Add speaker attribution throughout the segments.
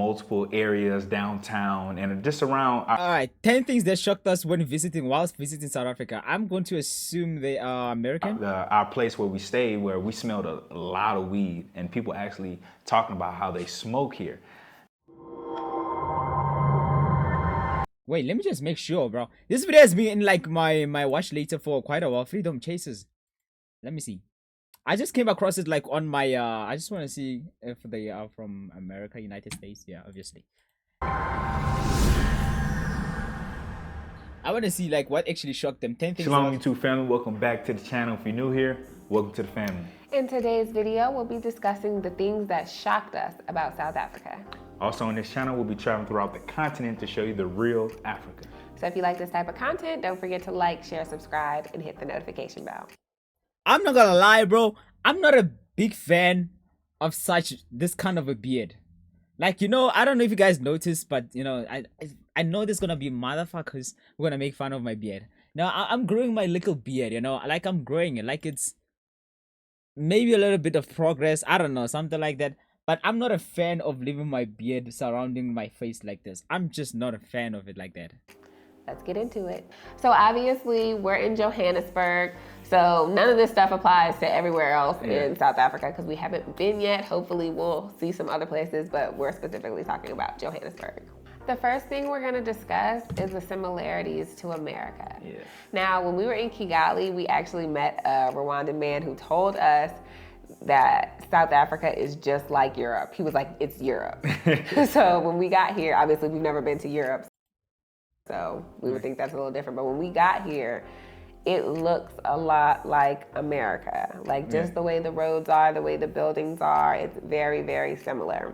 Speaker 1: multiple areas downtown and just around.
Speaker 2: All right, 10 things that shocked us whilst visiting South Africa. I'm going to assume they are American.
Speaker 1: Our place where we stayed, where we smelled a lot of weed, and people actually talking about how they smoke here.
Speaker 2: Wait, let me just make sure, bro. This video has been in like my watch later for quite a while. Freedom Chasers. Let me see. I just came across it like on my I just want to see if they are from America, United States. Yeah, obviously. I want to see like what actually shocked them. 10 things.
Speaker 1: Shalom YouTube family, welcome back to the channel. If you're new here, welcome to the family.
Speaker 3: In today's video, we'll be discussing the things that shocked us about South Africa.
Speaker 1: Also on this channel, we'll be traveling throughout the continent to show you the real Africa.
Speaker 3: So if you like this type of content, don't forget to like, share, subscribe, and hit the notification bell.
Speaker 2: I'm not gonna lie, bro. I'm not a big fan of this kind of a beard. Like, you know, I don't know if you guys noticed, but you know, I know there's gonna be motherfuckers who are gonna make fun of my beard. Now I'm growing my little beard, you know, like I'm growing it, like it's maybe a little bit of progress. I don't know, something like that. But I'm not a fan of leaving my beard surrounding my face like this. I'm just not a fan of it like that.
Speaker 3: Let's get into it. So obviously we're in Johannesburg, so none of this stuff applies to everywhere else in South Africa because we haven't been yet. Hopefully we'll see some other places, but we're specifically talking about Johannesburg. The first thing we're gonna discuss is the similarities to America. Now, when we were in Kigali, we actually met a Rwandan man who told us that South Africa is just like Europe. He was like, it's Europe. So when we got here, obviously we've never been to Europe, so we would think that's a little different. But when we got here, it looks a lot like America. Like just the way the roads are, the way the buildings are, it's very, very similar.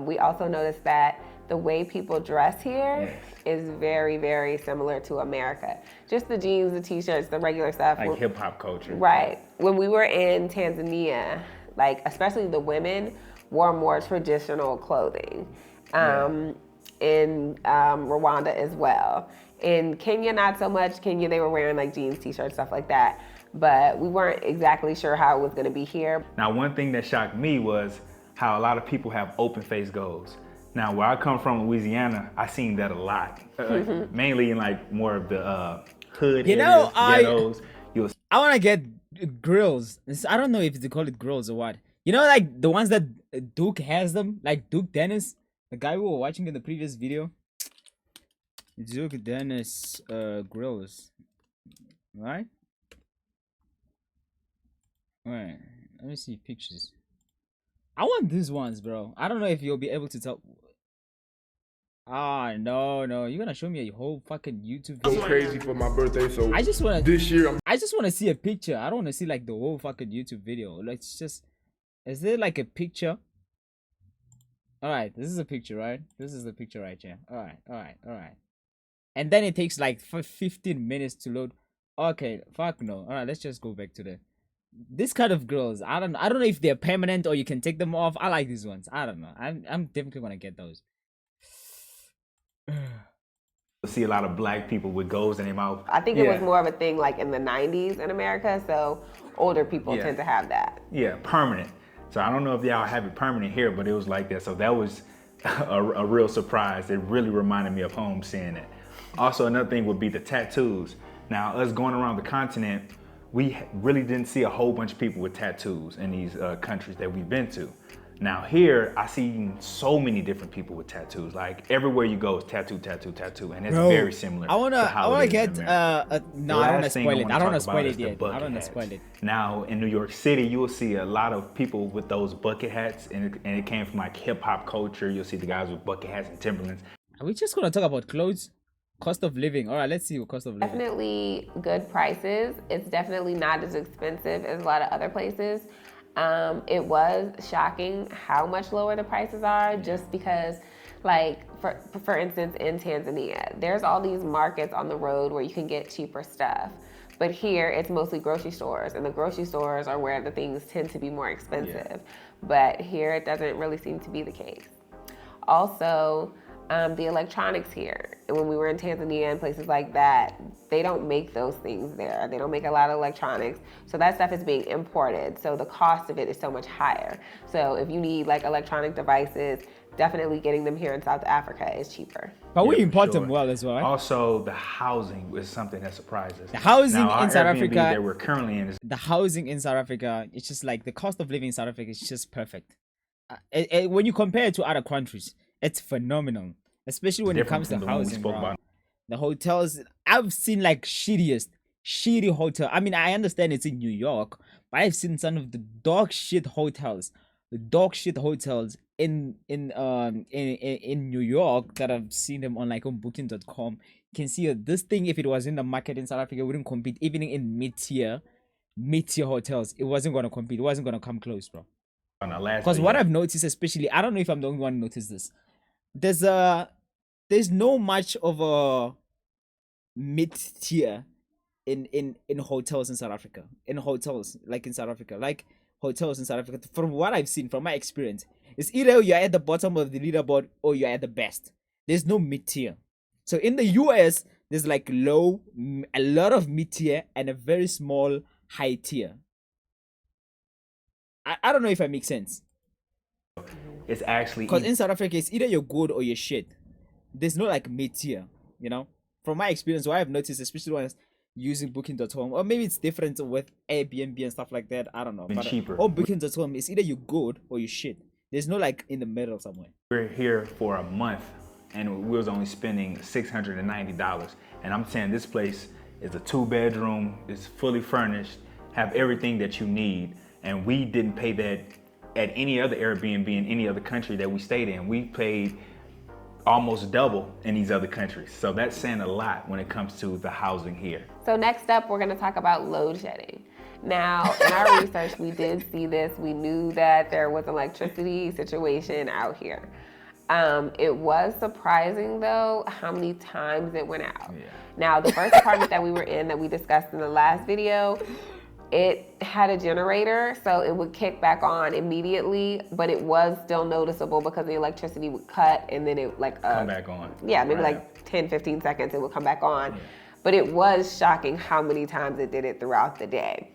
Speaker 3: We also noticed that the way people dress here is very, very similar to America. Just the jeans, the t-shirts, the regular stuff.
Speaker 1: Like hip hop culture.
Speaker 3: Right. When we were in Tanzania, like especially the women wore more traditional clothing. In Rwanda as well. In Kenya, not so much. Kenya, they were wearing like jeans, t-shirts, stuff like that. But we weren't exactly sure how it was gonna be here.
Speaker 1: Now, one thing that shocked me was how a lot of people have open face goals. Now, where I come from, Louisiana, I seen that a lot. Mainly in like more of the hood areas, ghettos.
Speaker 2: I want to get grills. I don't know if they call it grills or what. You know, like the ones that Duke has them, like Duke Dennis, the guy we were watching in the previous video. Duke Dennis grills, right? Alright, let me see pictures. I want these ones, bro. I don't know if you'll be able to tell. Ah, no, you're gonna show me a whole fucking YouTube video.
Speaker 4: Go crazy for my birthday, so
Speaker 2: I just wanna
Speaker 4: this year
Speaker 2: I just wanna see a picture. I don't wanna see like the whole fucking YouTube video. Let's just, is there like a picture? Alright, this is a picture, right? This is the picture right here. Alright. And then it takes like 15 minutes to load. Okay, fuck no. Alright, let's just go back to this kind of girls. I don't know if they're permanent or you can take them off. I like these ones. I don't know. I'm definitely gonna get those.
Speaker 1: You'll see a lot of black people with goals in their mouth.
Speaker 3: I think it was more of a thing like in the 90s in America, so older people tend to have that.
Speaker 1: Yeah, permanent. So I don't know if y'all have it permanent here, but it was like that. So that was a real surprise. It really reminded me of home seeing it. Also, another thing would be the tattoos. Now, us going around the continent, we really didn't see a whole bunch of people with tattoos in these countries that we've been to. Now here, I see so many different people with tattoos. Like everywhere you go, it's tattoo, and it's very similar.
Speaker 2: I wanna get no, I don't wanna spoil it. I don't wanna spoil it yet. I don't wanna spoil it.
Speaker 1: Now in New York City, you will see a lot of people with those bucket hats, and it came from like hip hop culture. You'll see the guys with bucket hats and Timberlands.
Speaker 2: Are we just gonna talk about clothes? Cost of living. All right, let's see what cost of living.
Speaker 3: Definitely good prices. It's definitely not as expensive as a lot of other places. It was shocking how much lower the prices are, just because, like, for instance, in Tanzania, there's all these markets on the road where you can get cheaper stuff. But here, it's mostly grocery stores, and the grocery stores are where the things tend to be more expensive. But here, it doesn't really seem to be the case. Also, the electronics here. And when we were in Tanzania and places like that, they don't make those things there. They don't make a lot of electronics. So that stuff is being imported. So the cost of it is so much higher. So if you need like electronic devices, definitely getting them here in South Africa is cheaper.
Speaker 2: But we
Speaker 1: Yeah, for
Speaker 2: import
Speaker 1: sure.
Speaker 2: them well as well, right?
Speaker 1: Also, the housing is something that surprises.
Speaker 2: The housing
Speaker 1: now, our
Speaker 2: in South
Speaker 1: Airbnb
Speaker 2: Africa,
Speaker 1: that we're currently in is
Speaker 2: the housing in South Africa, it's just like the cost of living in South Africa is just perfect. When you compare it to other countries, it's phenomenal, especially when it
Speaker 1: different
Speaker 2: comes to
Speaker 1: from the one we
Speaker 2: housing,
Speaker 1: spoke
Speaker 2: bro.
Speaker 1: about.
Speaker 2: The hotels, I've seen like shitty hotel. I mean, I understand it's in New York, but I've seen some of the dog shit hotels, in New York that I've seen them on like on Booking.com. You can see this thing, if it was in the market in South Africa, wouldn't compete even in mid-tier hotels. It wasn't gonna compete. It wasn't gonna come close, bro.
Speaker 1: On our last
Speaker 2: Because what
Speaker 1: video.
Speaker 2: I've noticed, especially, I don't know if I'm the only one who noticed this. There's no much of a mid-tier in hotels in South Africa. In hotels like in South Africa, like hotels in South Africa. From what I've seen, from my experience, it's either you're at the bottom of the leaderboard or you're at the best. There's no mid-tier. So in the US, there's like a lot of mid-tier and a very small high tier. I don't know if I make sense.
Speaker 1: It's actually
Speaker 2: Because in South Africa, it's either you're good or you're shit. There's no like mid-tier, you know? From my experience, what I've noticed, especially when I was using Booking.com, or maybe it's different with Airbnb and stuff like that. I don't know.
Speaker 1: Been
Speaker 2: But
Speaker 1: cheaper.
Speaker 2: on Booking.com, it's either you're good or you're shit. There's no like in the middle somewhere.
Speaker 1: we're here for a month and we was only spending $690. And I'm saying this place is a 2-bedroom, it's fully furnished, have everything that you need. And we didn't pay that at any other Airbnb in any other country that we stayed in. We paid almost double in these other countries. So that's saying a lot when it comes to the housing here.
Speaker 3: So next up, we're gonna talk about load shedding. Now, in our research, we did see this. We knew that there was an electricity situation out here. It was surprising though how many times it went out.
Speaker 1: Yeah.
Speaker 3: Now, the first apartment that we were in that we discussed in the last video, it had a generator, so it would kick back on immediately, but it was still noticeable because the electricity would cut and then it like
Speaker 1: Come back on.
Speaker 3: yeah, maybe
Speaker 1: Right.
Speaker 3: like 10, 15 seconds, it would come back on.
Speaker 1: Yeah.
Speaker 3: But it was shocking how many times it did it throughout the day.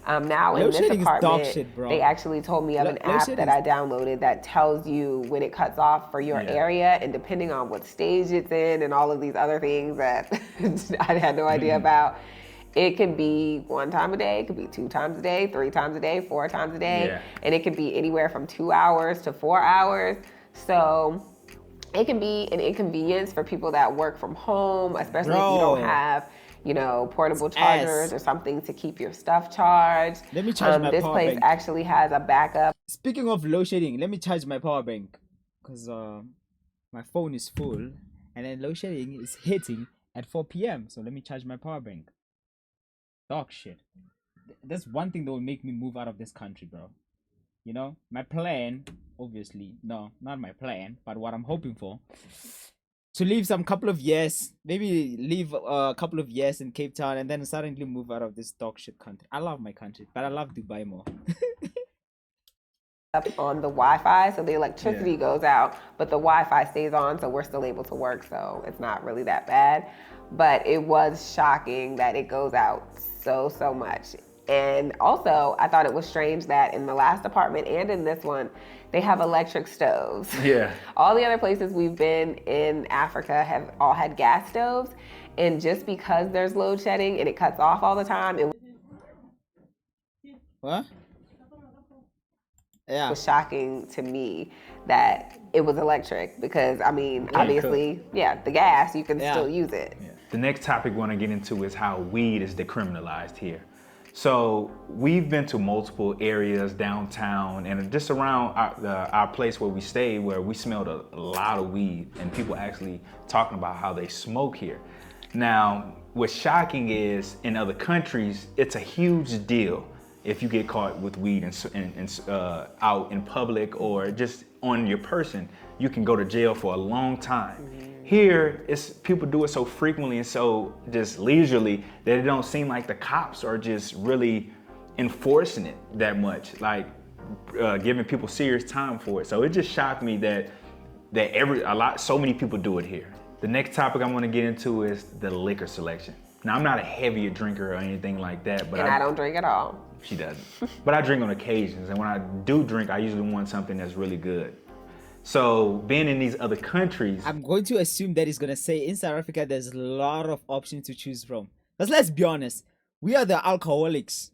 Speaker 3: Now in
Speaker 2: Load
Speaker 3: this
Speaker 2: shedding is dog
Speaker 3: apartment,
Speaker 2: shit, bro.
Speaker 3: they actually told me of an
Speaker 2: Load
Speaker 3: app
Speaker 2: shedding
Speaker 3: that I downloaded that tells you when it cuts off for your
Speaker 1: Yeah.
Speaker 3: area, and depending on what stage it's in and all of these other things that I had no idea about, it could be 1 time a day, it could be 2 times a day, 3 times a day, 4 times a day,
Speaker 1: Yeah.
Speaker 3: and it could be anywhere from 2 hours to 4 hours. So it can be an inconvenience for people that work from home, especially if you don't
Speaker 2: Bro.
Speaker 3: have, portable
Speaker 2: It's
Speaker 3: chargers
Speaker 2: ass.
Speaker 3: or something to keep your stuff charged.
Speaker 2: Let me charge my
Speaker 3: This
Speaker 2: power
Speaker 3: place
Speaker 2: bank.
Speaker 3: actually has a backup.
Speaker 2: Speaking of load shedding, let me charge my power bank. Because my phone is full. And then load shedding is hitting at 4 p.m. So let me charge my power bank. Dog shit. That's one thing that will make me move out of this country, bro. You know, my plan, obviously, no, not my plan, but what I'm hoping for, to live some couple of years, maybe live a couple of years in Cape Town and then suddenly move out of this dog shit country. I love my country, but I love Dubai more.
Speaker 3: Up on the Wi-Fi, so the electricity
Speaker 1: Yeah.
Speaker 3: goes out, but the Wi-Fi stays on, so we're still able to work, so it's not really that bad. But it was shocking that it goes out so much. And also, I thought it was strange that in the last apartment and in this one, they have electric stoves.
Speaker 1: Yeah.
Speaker 3: All the other places we've been in Africa have all had gas stoves, and just because there's load shedding and it cuts off all the time, it
Speaker 2: What? Yeah.
Speaker 3: was shocking to me that it was electric because, I mean, obviously, yeah, the gas, you can
Speaker 2: Yeah.
Speaker 3: still use it.
Speaker 1: The next topic we want to get into is how weed is decriminalized here. So we've been to multiple areas downtown and just around our place where we stay, where we smelled a lot of weed and people actually talking about how they smoke here. Now, what's shocking is in other countries, it's a huge deal if you get caught with weed out in public or just on your person. You can go to jail for a long time. Here, people do it so frequently and so just leisurely that it don't seem like the cops are just really enforcing it that much, like giving people serious time for it. So it just shocked me that so many people do it here. The next topic I'm going to get into is the liquor selection. Now, I'm not a heavier drinker or anything like that, but
Speaker 3: And I don't drink at all.
Speaker 1: She doesn't. But I drink on occasions, and when I do drink, I usually want something that's really good. So being in these other countries,
Speaker 2: I'm going to assume that he's gonna say in South Africa there's a lot of options to choose from. But let's be honest, we are the alcoholics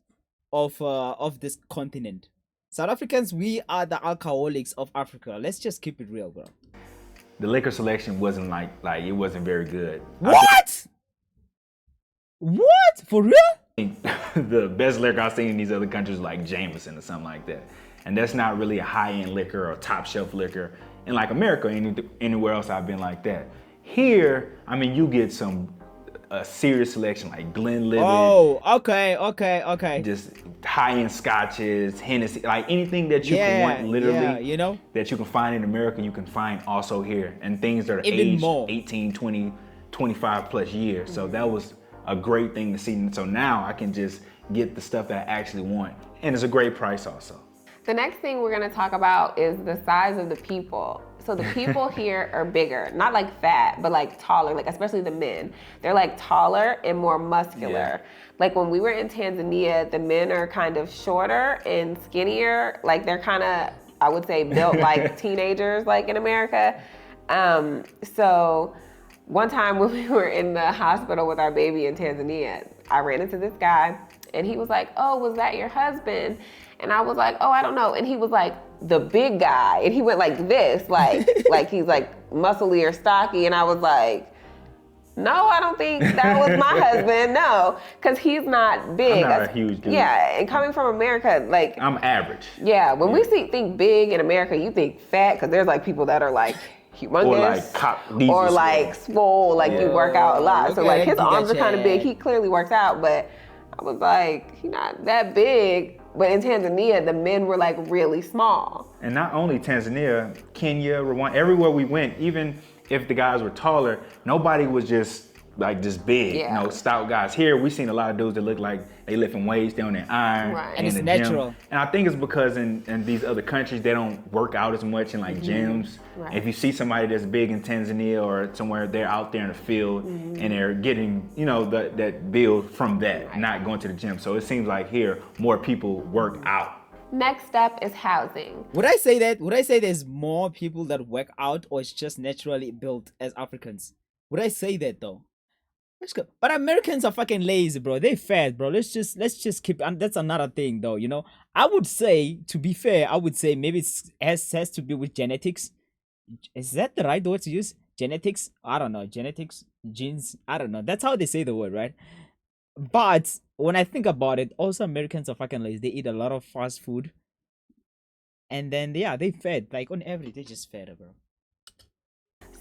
Speaker 2: of this continent. South Africans, we are the alcoholics of Africa. Let's just keep it real, bro.
Speaker 1: the liquor selection wasn't like it wasn't very good.
Speaker 2: What? What? For real?
Speaker 1: I think the best liquor I've seen in these other countries is like Jameson or something like that. And that's not really a high-end liquor or top shelf liquor. In like America, anywhere else I've been like that. Here, I mean, you get a serious selection like Glenlivet.
Speaker 2: Oh, okay.
Speaker 1: Just high-end scotches, Hennessy, like anything that you can want, literally,
Speaker 2: you know,
Speaker 1: that you can find in America, you can find also here. And things that are
Speaker 2: even
Speaker 1: aged
Speaker 2: more.
Speaker 1: 18, 20, 25 plus years. So that was a great thing to see. And so now I can just get the stuff that I actually want. And it's a great price also.
Speaker 3: The next thing we're gonna talk about is the size of the people. So the people here are bigger, not like fat, but like taller, like especially the men. They're like taller and more muscular. Like when we were in Tanzania, the men are kind of shorter and skinnier. Like they're kind of, I would say, built like teenagers, like in America. So one time when we were in the hospital with our baby in Tanzania, I ran into this guy and he was like, "Oh, was that your husband?" And I was like, "Oh, I don't know." And he was like, "The big guy." And he went like this, like he's like muscly or stocky. And I was like, "No, I don't think that was my husband. No," because he's not big.
Speaker 1: I'm not a huge dude.
Speaker 3: Yeah, and coming from America, like
Speaker 1: I'm average.
Speaker 3: yeah, when we think big in America, you think fat, because there's like people that are like humongous
Speaker 1: Or like these
Speaker 3: or
Speaker 1: are
Speaker 3: like swole, like you work out a lot. So
Speaker 2: Okay,
Speaker 3: like his
Speaker 2: I
Speaker 3: arms are
Speaker 2: gotcha.
Speaker 3: kind of big. He clearly works out, but I was like, he's not that big. But in Tanzania, the men were like really small.
Speaker 1: And not only Tanzania, Kenya, Rwanda, everywhere we went, even if the guys were taller, nobody was just big,
Speaker 3: Yeah.
Speaker 1: you know, stout guys. Here, we seen a lot of dudes that look like they lifting weights down in iron.
Speaker 3: Right.
Speaker 2: And it's
Speaker 1: in the gym.
Speaker 2: natural.
Speaker 1: And I think it's because in these other countries, they don't work out as much in like gyms.
Speaker 3: Right.
Speaker 1: If you see somebody that's big in Tanzania or somewhere, they're out there in the field and they're getting, you know, that build from that, not going to the gym. So it seems like here, more people work out.
Speaker 3: Next up is housing.
Speaker 2: Would I say that? Would I say there's more people that work out, or it's just naturally built as Africans? Would I say that though? Let's go. But Americans are fucking lazy, bro. They fat, bro. Let's just keep. And that's another thing, though. You know, I would say, to be fair, I would say maybe it has to be with genetics. Is that the right word to use? Genetics? I don't know. Genetics, genes. I don't know. That's how they say the word, right? But when I think about it, also Americans are fucking lazy. They eat a lot of fast food, and then yeah, they fed. Like on average, they just fed, bro.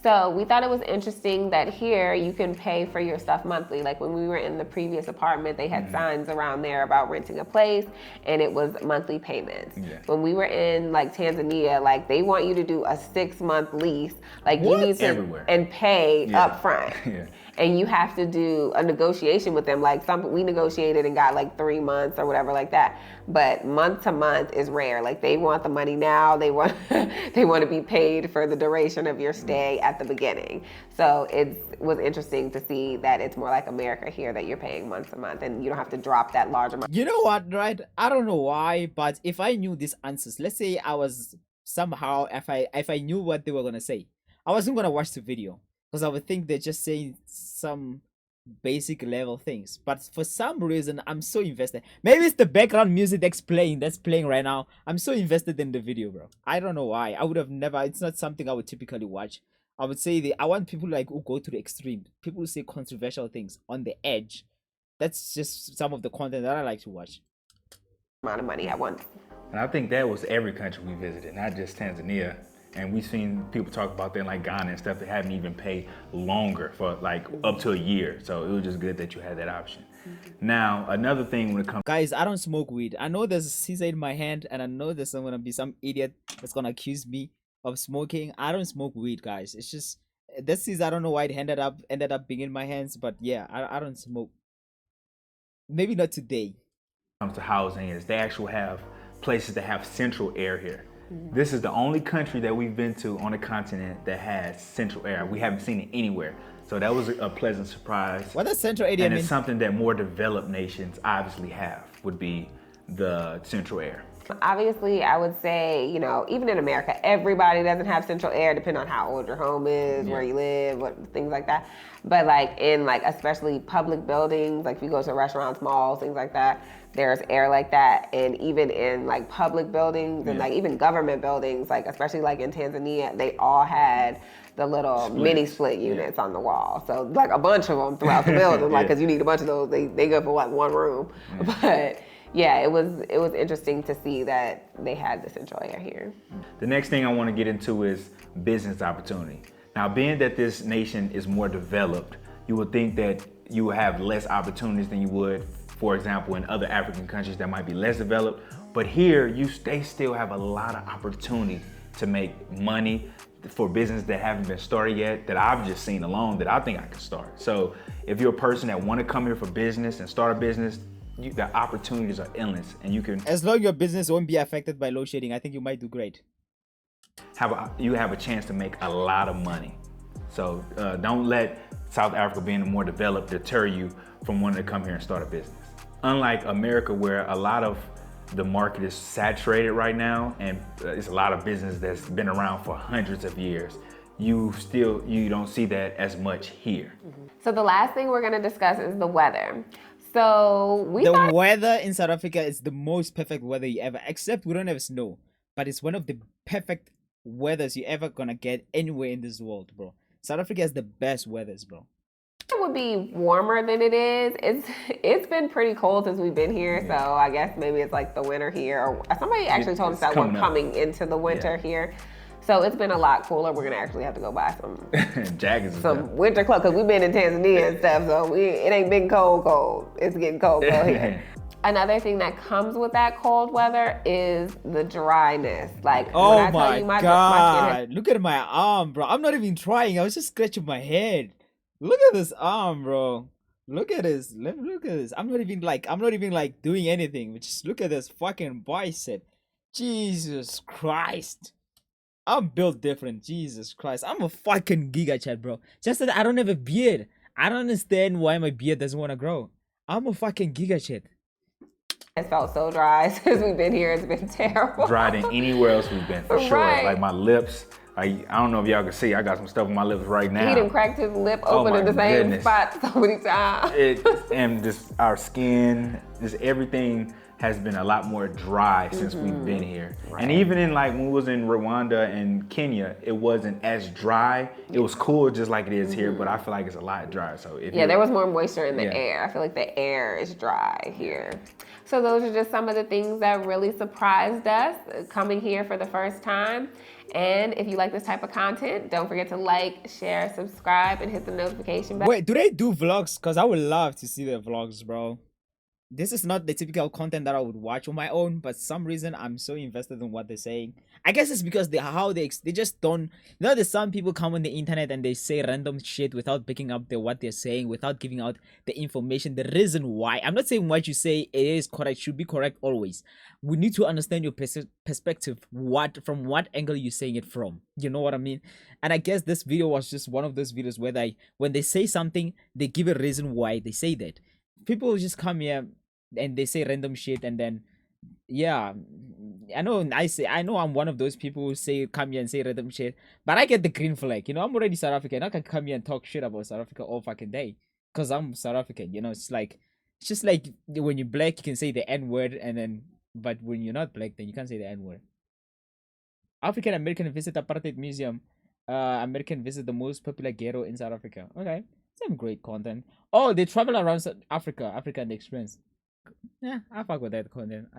Speaker 3: So we thought it was interesting that here you can pay for your stuff monthly. Like when we were in the previous apartment, they had signs around there about renting a place, and it was monthly payments.
Speaker 1: Yeah.
Speaker 3: When we were in like Tanzania, like they want you to do a 6-month lease. Like you need to
Speaker 1: Everywhere.
Speaker 3: and pay up front.
Speaker 1: Yeah.
Speaker 3: And you have to do a negotiation with them. Like we negotiated and got like 3 months or whatever like that. But month to month is rare. Like they want the money now. They want they want to be paid for the duration of your stay at the beginning. So it was interesting to see that it's more like America here, that you're paying month to month and you don't have to drop that large amount.
Speaker 2: You know what, right? I don't know why, but if I knew these answers, let's say I was somehow, if I knew what they were gonna say, I wasn't gonna watch the video because I would think they're just saying some basic level things. But for some reason, I'm so invested. Maybe it's the background music that's playing right now. I'm so invested in the video, bro. I don't know why. I would have never. It's not something I would typically watch. I would say I want people like who go to the extreme. People who say controversial things on the edge. That's just some of the content that I like to watch.
Speaker 3: Amount of money at once.
Speaker 1: And I think that was every country we visited, not just Tanzania. And we've seen people talk about that like Ghana and stuff that haven't even paid longer for like up to a year. So it was just good that you had that option. Now, another thing when it comes...
Speaker 2: Guys, I don't smoke weed. I know there's a scissor in my hand and I know there's gonna be some idiot that's gonna accuse me of smoking. I don't smoke weed, guys. It's just, this is, I don't know why it ended up being in my hands, but yeah, I don't smoke. Maybe not today.
Speaker 1: Comes to housing is they actually have places that have central air here. This is the only country that we've been to on the continent that has central air. We haven't seen it anywhere. So that was a pleasant surprise.
Speaker 2: What does central area
Speaker 1: And
Speaker 2: mean?
Speaker 1: it's something that more developed nations obviously have, would be the central air.
Speaker 3: Obviously, I would say, you know, even in America, everybody doesn't have central air, depending on how old your home is, where you live, things like that. But like in like especially public buildings, like if you go to restaurants, malls, things like that, there's air like that. And even in like public buildings and like even government buildings, like especially like in Tanzania, they all had the little mini split units on the wall. So like a bunch of them throughout the building, like because you need a bunch of those. They go for like one room, but. Yeah, it was interesting to see that they had the central air here.
Speaker 1: The next thing I want to get into is business opportunity. Now, being that this nation is more developed, you would think that you would have less opportunities than you would, for example, in other African countries that might be less developed. But here, they still have a lot of opportunity to make money for business that haven't been started yet, that I've just seen alone that I think I could start. So if you're a person that want to come here for business and start a business, the opportunities are endless, and you can,
Speaker 2: as long as your business won't be affected by load shedding, I think you might do great.
Speaker 1: you have a chance to make a lot of money. So don't let South Africa being more developed deter you from wanting to come here and start a business. Unlike America, where a lot of the market is saturated right now, and it's a lot of business that's been around for hundreds of years, you don't see that as much here.
Speaker 3: So the last thing we're going to discuss is the weather. So
Speaker 2: the weather in South Africa is the most perfect weather you ever, except we don't have snow, but it's one of the perfect weathers you ever gonna get anywhere in this world, bro. South Africa has the best weathers, bro.
Speaker 3: It would be warmer than it is. It's been pretty cold since we've been here, so I guess maybe it's like the winter here. Or somebody actually told us that we're coming into the winter here. So it's been a lot cooler. We're gonna actually have to go buy some
Speaker 1: jackets,
Speaker 3: some winter clothes, because we've been in Tanzania and stuff. So it ain't been cold. It's getting cold here. Another thing that comes with that cold weather is the dryness. Like,
Speaker 2: oh my God, look at my arm, bro. I'm not even trying. I was just scratching my head. Look at this arm, bro. Look at this. Look at this. I'm not even like doing anything. Just look at this fucking bicep. Jesus Christ. I'm built different. Jesus Christ. I'm a fucking giga chat, bro. Just that I don't have a beard. I don't understand why my beard doesn't want to grow. I'm a fucking giga chat.
Speaker 3: It's felt so dry since we've been here. It's been terrible.
Speaker 1: Drier than anywhere else we've been, for sure. Like my lips. I don't know if y'all can see. I got some stuff on my lips right now.
Speaker 3: He done cracked his lip open in the same spot so many times.
Speaker 1: And just our skin, just everything has been a lot more dry since we've been here. And even in like when we was in Rwanda and Kenya, it wasn't as dry. It was cool just like it is here, but I feel like it's a lot drier. So
Speaker 3: there was more moisture in the air. I feel like the air is dry here. So those are just some of the things that really surprised us coming here for the first time. And if you like this type of content, don't forget to like, share, subscribe, and hit the notification bell.
Speaker 2: Wait, do they do vlogs? Because I would love to see their vlogs, bro. This is not the typical content that I would watch on my own, but some reason I'm so invested in what they're saying. I guess it's because they just don't. You know, there's some people come on the internet and they say random shit without picking up what they're saying, without giving out the information, the reason why. I'm not saying what you say is correct, should be correct always. We need to understand your perspective, from what angle you're saying it from. You know what I mean? And I guess this video was just one of those videos where when they say something, they give a reason why they say that. People just come here and they say random shit, and then I know I'm one of those people who come here and say random shit, but I get the green flag. You know, I'm already South African. I can come here and talk shit about South Africa all fucking day because I'm South African. You know, it's just like when you're black, you can say the N-word, but when you're not black, then you can't say the N-word. African American visit apartheid museum. American visit the most popular ghetto in South Africa. Okay, some great content. Oh, they travel around Africa and experience. Yeah, I fuck with that content.